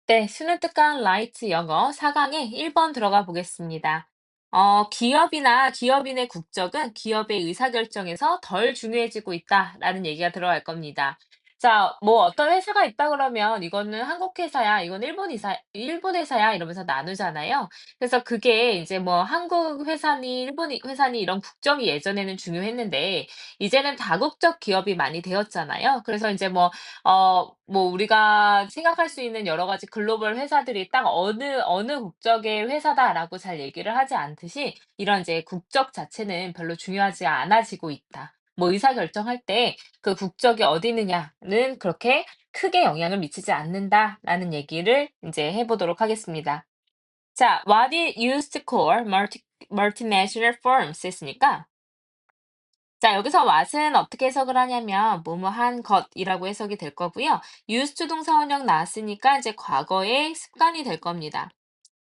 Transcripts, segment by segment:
네, 수능 특강 라이트 영어 4강에 1번 들어가 보겠습니다. 기업이나 기업인의 국적은 기업의 의사결정에서 덜 중요해지고 있다라는 얘기가 들어갈 겁니다. 자, 뭐 어떤 회사가 있다 그러면 이거는 한국 회사야, 이건 일본 회사야 이러면서 나누잖아요. 그래서 그게 이제 뭐 한국 회사니 일본 회사니 이런 국적이 예전에는 중요했는데 이제는 다국적 기업이 많이 되었잖아요. 그래서 이제 뭐 우리가 생각할 수 있는 여러 가지 글로벌 회사들이 딱 어느 국적의 회사다라고 잘 얘기를 하지 않듯이 이런 이제 국적 자체는 별로 중요하지 않아지고 있다. 뭐 의사결정할 때 그 국적이 어디 있느냐는 그렇게 크게 영향을 미치지 않는다라는 얘기를 이제 해 보도록 하겠습니다. 자, what it used to call multinational firms 했으니까 자, 여기서 what은 어떻게 해석을 하냐면 뭐뭐한 것이라고 해석이 될 거고요. used to 동사 원형 나왔으니까 이제 과거의 습관이 될 겁니다.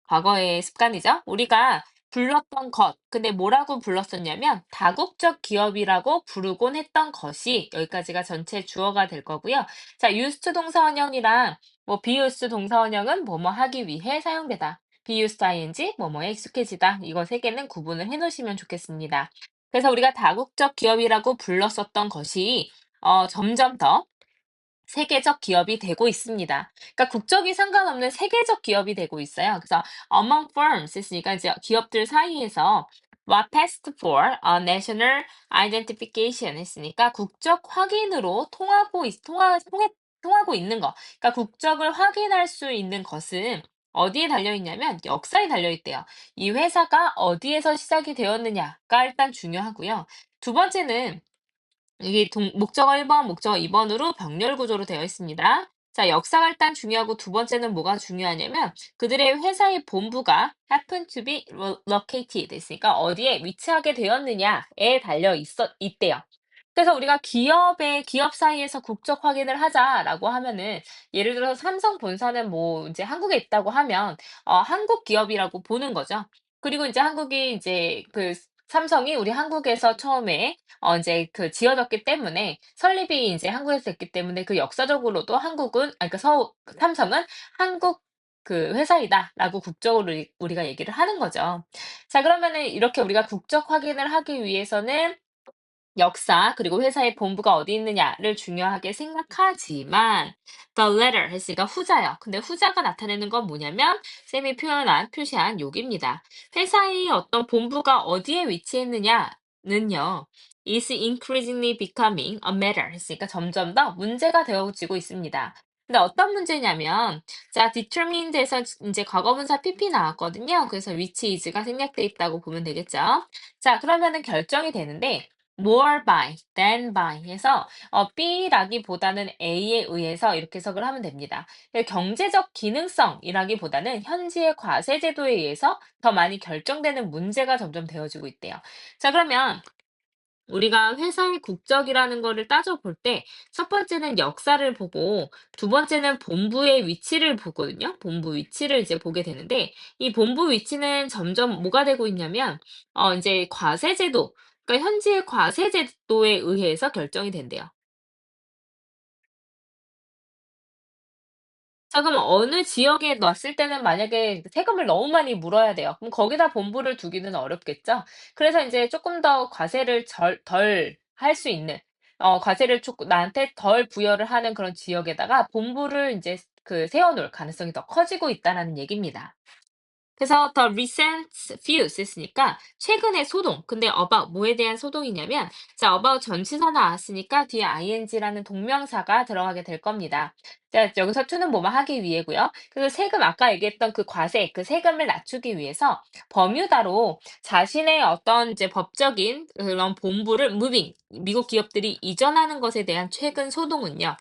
과거의 습관이죠. 우리가 불렀던 것. 근데 뭐라고 불렀었냐면 다국적 기업이라고 부르곤 했던 것이 여기까지가 전체 주어가 될 거고요. 자, used to 동사 원형이랑 뭐 be used 동사 원형은 뭐뭐 하기 위해 사용되다. be used ing 뭐뭐에 익숙해지다. 이거 세 개는 구분을 해 놓으시면 좋겠습니다. 그래서 우리가 다국적 기업이라고 불렀었던 것이 점점 더 세계적 기업이 되고 있습니다. 그러니까 국적이 상관없는 세계적 기업이 되고 있어요. 그래서 among firms 있으니까 이제 기업들 사이에서 what passed for a national identification 했으니까 국적 확인으로 통하고 있는 거. 그러니까 국적을 확인할 수 있는 것은 어디에 달려 있냐면 역사에 달려 있대요. 이 회사가 어디에서 시작이 되었느냐가 일단 중요하고요. 두 번째는 이게 목적어 1번, 목적어 2번으로 병렬 구조로 되어 있습니다. 자, 역사가 일단 중요하고 두 번째는 뭐가 중요하냐면 그들의 회사의 본부가 happen to be located 있으니까 어디에 위치하게 되었느냐에 있대요. 그래서 우리가 기업 사이에서 국적 확인을 하자라고 하면은 예를 들어서 삼성 본사는 뭐 이제 한국에 있다고 하면 한국 기업이라고 보는 거죠. 그리고 이제 한국이 이제 그 삼성이 우리 한국에서 처음에 인제 그 지어졌기 때문에 설립이 인제 한국에서 됐기 때문에 그 역사적으로도 한국은 그러니까 삼성은 "한국 그 회사이다."라고 국적으로 우리가 얘기를 하는 거죠. 자, 그러면은 이렇게 우리가 국적 확인을 하기 위해서는 역사 그리고 회사의 본부가 어디 있느냐를 중요하게 생각하지만 the latter 했으니까 후자요. 근데 후자가 나타내는 건 뭐냐면 쌤이 표시한 여기입니다. 회사의 어떤 본부가 어디에 위치했느냐는요. is increasingly becoming a matter 했으니까 점점 더 문제가 되어지고 있습니다. 근데 어떤 문제냐면 자, determined에서 이제 과거분사 PP 나왔거든요. 그래서 which is가 생략돼 있다고 보면 되겠죠. 자, 그러면은 결정이 되는데 more by than by 해서 B라기보다는 A에 의해서 이렇게 해석을 하면 됩니다. 경제적 기능성이라기보다는 현지의 과세 제도에 의해서 더 많이 결정되는 문제가 점점 되어지고 있대요. 자, 그러면 우리가 회사의 국적이라는 거를 따져볼 때 첫 번째는 역사를 보고 두 번째는 본부의 위치를 보거든요. 본부 위치를 이제 보게 되는데 이 본부 위치는 점점 뭐가 되고 있냐면 인제 과세제도 그러니까 현지의 과세제도에 의해서 결정이 된대요. 자, 그럼 어느 지역에 놨을 때는 만약에 세금을 너무 많이 물어야 돼요. 그럼 거기다 본부를 두기는 어렵겠죠. 그래서 인제 쪼끔 더 과세를 덜 할 수 있는 과세를 쪼끔 나한테 덜 부여를 하는 그런 지역에다가 본부를 인제 세워 놓을 가능성이 더 커지고 있다라는 얘기입니다. 그래서 the recent feuds 했으니까 최근의 소동. 근데 about 뭐에 대한 소동이냐면 자, about 전치사 나왔으니까 뒤에 ing라는 동명사가 들어가게 될 겁니다. 자, 여기서 to는 뭐뭐 하기 위해고요. 그래서 세금 아까 얘기했던 그 과세, 그 세금을 낮추기 위해서 버뮤다로 자신의 어떤 이제 법적인 그런 본부를 moving, 미국 기업들이 이전하는 것에 대한 최근 소동은요.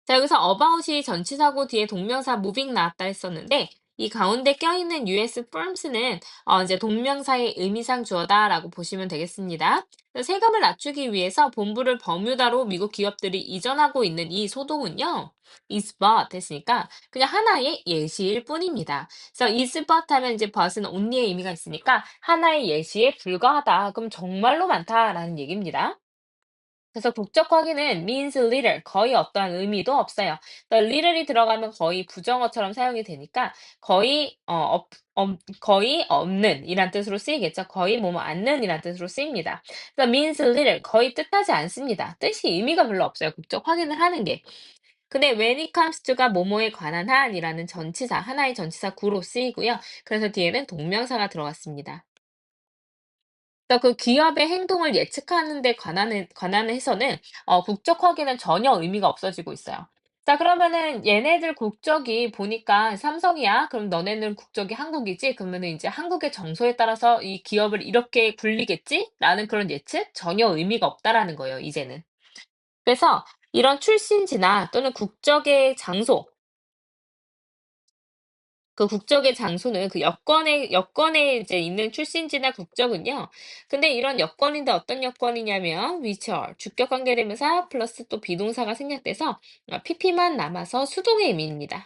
자, 여기서 about이 전치사고 뒤에 동명사 moving 나왔다 했었는데 이 가운데 껴있는 US firms는 이제 동명사의 의미상 주어다라고 보시면 되겠습니다. 그래서 세금을 낮추기 위해서 본부를 버뮤다로 미국 기업들이 이전하고 있는 이 소동은요. is but 했으니까 그냥 하나의 예시일 뿐입니다. 그래서 is but 하면 이제 but은 only의 의미가 있으니까 하나의 예시에 불과하다. 그럼 정말로 많다라는 얘기입니다. 그래서 국적 확인은 means little, 거의 어떠한 의미도 없어요. 그러니까 little이 들어가면 거의 부정어처럼 사용이 되니까 거의 거의 없는 이란 뜻으로 쓰이겠죠. 거의 뭐뭐 않는 이란 뜻으로 쓰입니다. 그래서 means little, 거의 뜻하지 않습니다. 뜻이 의미가 별로 없어요. 국적 확인을 하는 게. 근데 when it comes to가 뭐뭐에 관한 한이라는 전치사, 하나의 전치사 구로 쓰이고요. 그래서 뒤에는 동명사가 들어갔습니다. 그러니까 그 기업의 행동을 예측하는 데 관한 해서는 국적 확인은 전혀 의미가 없어지고 있어요. 자, 그러면은 얘네들 국적이 보니까 삼성이야. 그럼 너네는 국적이 한국이지? 그러면은 이제 한국의 정서에 따라서 이 기업을 이렇게 굴리겠지? 라는 그런 예측? 전혀 의미가 없다라는 거예요, 이제는. 그래서 이런 출신지나 또는 국적의 장소, 그 국적의 장소는 그 여권에 이제 있는 출신지나 국적은요. 근데 이런 여권인데 어떤 여권이냐면 which are 주격 관계대명사 플러스 또 비동사가 생략돼서 pp만 남아서 수동의 의미입니다.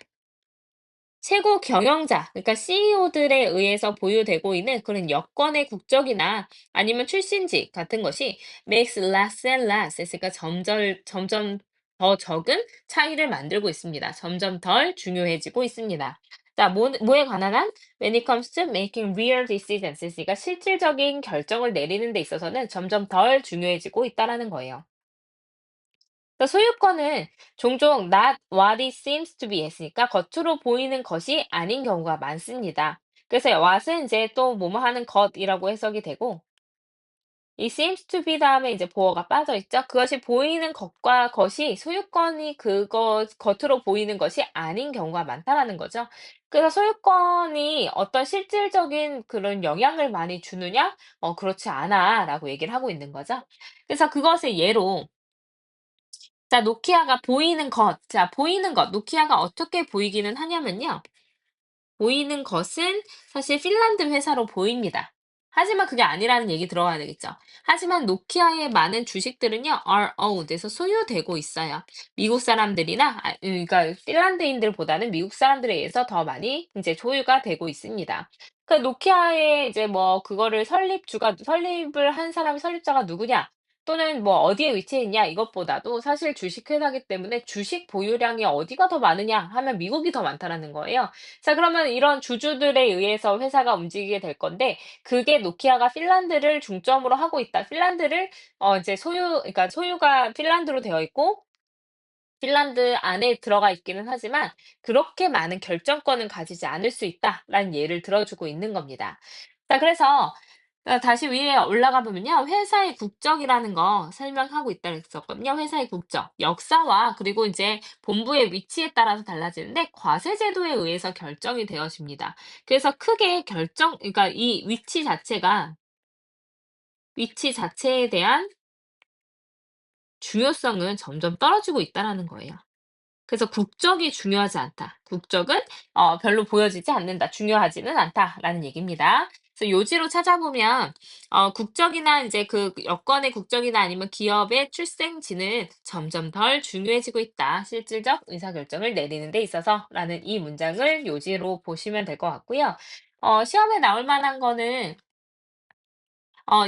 최고 경영자, 그러니까 CEO들에 의해서 보유되고 있는 그런 여권의 국적이나 아니면 출신지 같은 것이 makes less and less, 그러니까 점점 더 적은 차이를 만들고 있습니다. 점점 덜 중요해지고 있습니다. 자, 뭐에 관한 한? When it comes to making real decisions, 그러니까 실질적인 결정을 내리는 데 있어서는 점점 덜 중요해지고 있다라는 거예요. 그러니까 소유권은 종종 not what it seems to be 했으니까 겉으로 보이는 것이 아닌 경우가 많습니다. 그래서 what은 이제 또 뭐뭐 하는 것이라고 해석이 되고 이 seems to be 다음에 이제 보어가 빠져 있죠. 그것이 보이는 것과 것이 소유권이 그거 겉으로 보이는 것이 아닌 경우가 많다라는 거죠. 그래서 소유권이 어떤 실질적인 그런 영향을 많이 주느냐? 그렇지 않아라고 얘기를 하고 있는 거죠. 그래서 그것의 예로 자, 노키아가 보이는 것. 자, 보이는 것. 노키아가 어떻게 보이기는 하냐면요. 보이는 것은 사실 핀란드 회사로 보입니다. 하지만 그게 아니라는 얘기 들어가야 되겠죠. 하지만 노키아의 많은 주식들은요, are owned, 에서 소유되고 있어요. 미국 사람들이나, 그러니까 핀란드인들보다는 미국 사람들에 의해서 더 많이 이제 소유가 되고 있습니다. 그 노키아의 이제 뭐 그거를 설립을 한 사람이 설립자가 누구냐? 또는 뭐 어디에 위치해 있냐 이것보다도 사실 주식회사기 때문에 주식 보유량이 어디가 더 많으냐 하면 미국이 더 많다라는 거예요. 자, 그러면 이런 주주들에 의해서 회사가 움직이게 될 건데 그게 노키아가 핀란드를 중점으로 하고 있다. 핀란드를 이제 그러니까 소유가 핀란드로 되어 있고 핀란드 안에 들어가 있기는 하지만 그렇게 많은 결정권은 가지지 않을 수 있다라는 예를 들어주고 있는 겁니다. 자, 그래서 다시 위에 올라가 보면요. 회사의 국적이라는 거 설명하고 있다고 했었거든요. 회사의 국적. 역사와 그리고 이제 본부의 위치에 따라서 달라지는데 과세 제도에 의해서 결정이 되어집니다. 그래서 크게 그러니까 이 위치 자체에 대한 중요성은 점점 떨어지고 있다라는 거예요. 그래서 국적이 중요하지 않다. 국적은 별로 보여지지 않는다. 중요하지는 않다라는 얘기입니다. 그래서 요지로 찾아보면 국적이나 이제 그 여권의 국적이나 아니면 기업의 출생지는 점점 덜 중요해지고 있다. 실질적 의사결정을 내리는 데 있어서라는 이 문장을 요지로 보시면 될 것 같고요. 시험에 나올 만한 거는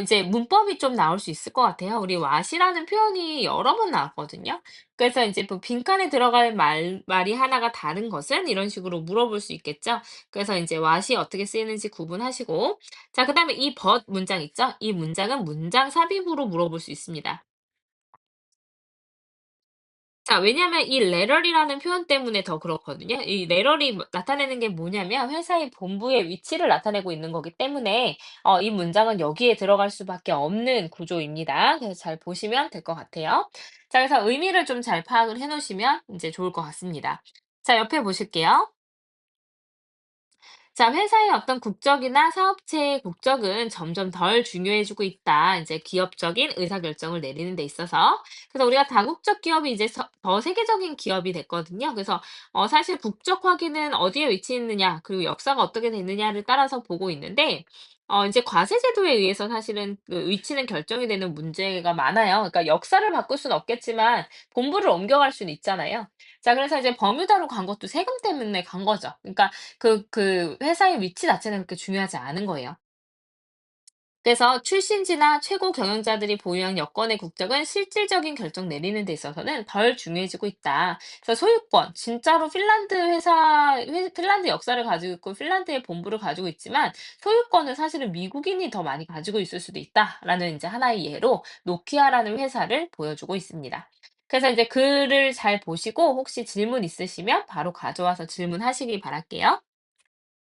이제 문법이 좀 나올 수 있을 것 같아요. 우리 what이라는 표현이 여러 번 나왔거든요. 그래서 이제 뭐 빈칸에 들어갈 말이 하나가 다른 것은 이런 식으로 물어볼 수 있겠죠. 그래서 이제 what이 어떻게 쓰이는지 구분하시고 자, 그다음에 이 but 문장 있죠? 이 문장은 문장 삽입으로 물어볼 수 있습니다. 자, 왜냐면 이 래럴이라는 표현 때문에 더 그렇거든요. 이 래럴이 나타내는 게 뭐냐면 회사의 본부의 위치를 나타내고 있는 거기 때문에 이 문장은 여기에 들어갈 수밖에 없는 구조입니다. 그래서 잘 보시면 될 것 같아요. 자, 그래서 의미를 좀 잘 파악을 해 놓으시면 이제 좋을 것 같습니다. 자, 옆에 보실게요. 자, 회사의 어떤 국적이나 사업체의 국적은 점점 덜 중요해지고 있다. 이제 기업적인 의사결정을 내리는 데 있어서. 그래서 우리가 다국적 기업이 이제 더 세계적인 기업이 됐거든요. 그래서 사실 국적 확인은 어디에 위치해 있느냐, 그리고 역사가 어떻게 됐느냐를 따라서 보고 있는데, 이제 과세 제도에 의해서 사실은 그 위치는 결정이 되는 문제가 많아요. 그러니까 역사를 바꿀 수는 없겠지만 본부를 옮겨갈 수는 있잖아요. 자, 그래서 이제 버뮤다로 간 것도 세금 때문에 간 거죠. 그러니까 그 회사의 위치 자체는 그렇게 중요하지 않은 거예요. 그래서 출신지나 최고 경영자들이 보유한 여권의 국적은 실질적인 결정 내리는 데 있어서는 덜 중요해지고 있다. 그래서 소유권, 진짜로 핀란드 역사를 가지고 있고 핀란드의 본부를 가지고 있지만 소유권은 사실은 미국인이 더 많이 가지고 있을 수도 있다라는 이제 하나의 예로 노키아라는 회사를 보여주고 있습니다. 그래서 이제 글을 잘 보시고 혹시 질문 있으시면 바로 가져와서 질문하시기 바랄게요.